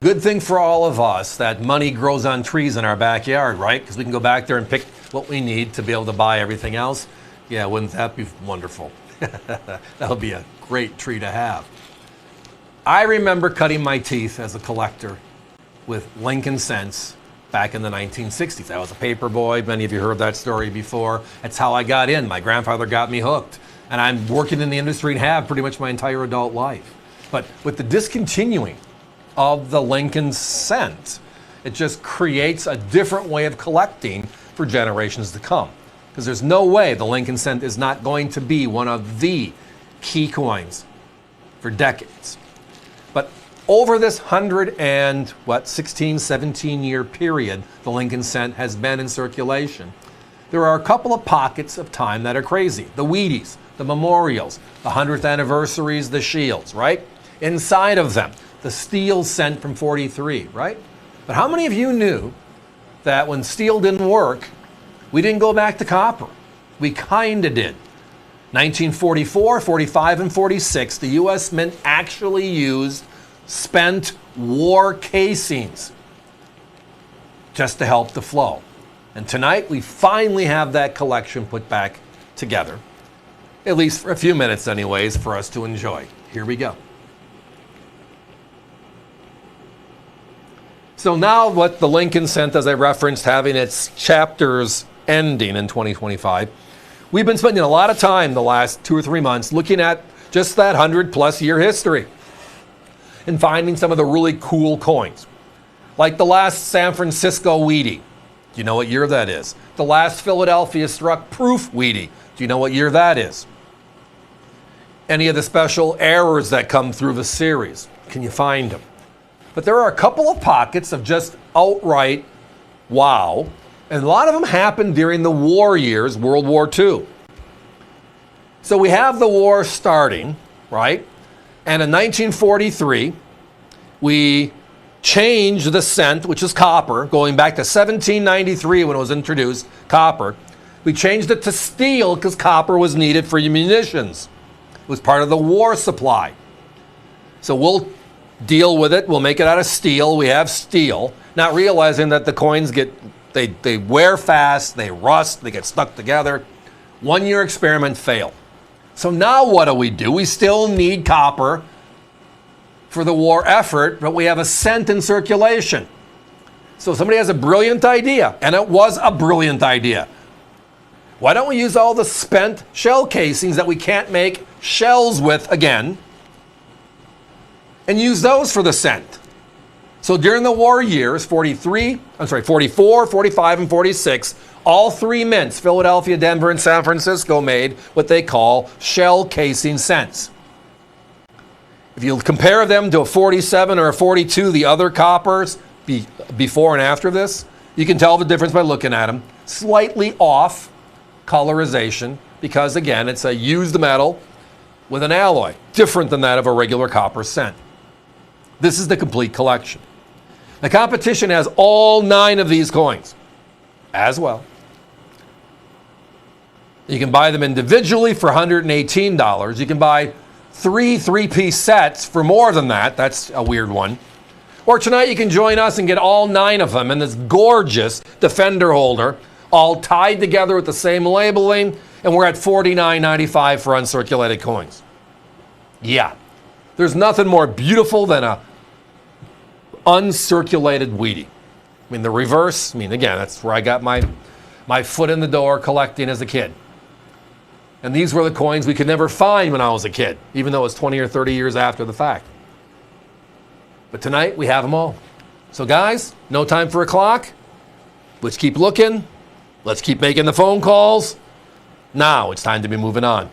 Good thing for all of us that money grows on trees in our backyard, right? Because we can go back there and pick what we need to be able to buy everything else. Yeah, wouldn't that be wonderful? That would be a great tree to have. I remember cutting my teeth as a collector with Lincoln cents back in the 1960s. I was a paper boy. Many of you heard that story before. That's how I got in. My grandfather got me hooked. And I'm working in the industry and have pretty much my entire adult life. But with the discontinuing of the Lincoln cent, it just creates a different way of collecting for generations to come. Because there's no way the Lincoln cent is not going to be one of the key coins for decades. But over this 16, 17 year period the Lincoln cent has been in circulation, there are a couple of pockets of time that are crazy. The WWIIs, the memorials, the 100th anniversaries, the shields, right? Inside of them, the steel cent from 43, right? But how many of you knew that when steel didn't work, we didn't go back to copper? We kinda did. 1944, 45, and 46, the US Mint actually used spent war casings just to help the flow. And tonight, we finally have that collection put back together. At least for a few minutes anyways, for us to enjoy. Here we go. So now what the Lincoln cent, as I referenced, having its chapters ending in 2025, we've been spending a lot of time the last 2 or 3 months looking at just that 100+ year history and finding some of the really cool coins. Like the last San Francisco WWII. Do you know what year that is? The last Philadelphia struck proof WWII. Do you know what year that is? Any of the special errors that come through the series. Can you find them? But there are a couple of pockets of just outright wow. And a lot of them happened during the war years, World War II. So we have the war starting, right? And in 1943, we changed the cent, which is copper, going back to 1793 when it was introduced, copper. We changed it to steel because copper was needed for munitions. It was part of the war supply. So we'll deal with it. We'll make it out of steel. We have steel, not realizing that the coins they wear fast, they rust, they get stuck together. 1 year experiment failed. So now what do? We still need copper for the war effort, but we have a cent in circulation. So somebody has a brilliant idea, and it was a brilliant idea. Why don't we use all the spent shell casings that we can't make shells with again and use those for the cent? So during the war years, 44, 45, and 46, all 3 mints, Philadelphia, Denver, and San Francisco, made what they call shell casing cents. If you compare them to a 47 or a 42, the other coppers before and after this, you can tell the difference by looking at them. Slightly off colorization because, again, it's a used metal with an alloy, different than that of a regular copper cent. This is the complete collection. The competition has all 9 of these coins as well. You can buy them individually for $118. You can buy 3 3-piece sets for more than that. That's a weird one. Or tonight you can join us and get all 9 of them in this gorgeous Defender holder, all tied together with the same labeling, and we're at $49.95 for uncirculated coins. Yeah, there's nothing more beautiful than a uncirculated WWII. I mean, the reverse, again, that's where I got my foot in the door collecting as a kid. And these were the coins we could never find when I was a kid, even though it was 20 or 30 years after the fact. But tonight, we have them all. So guys, no time for a clock. Let's keep looking. Let's keep making the phone calls. Now it's time to be moving on.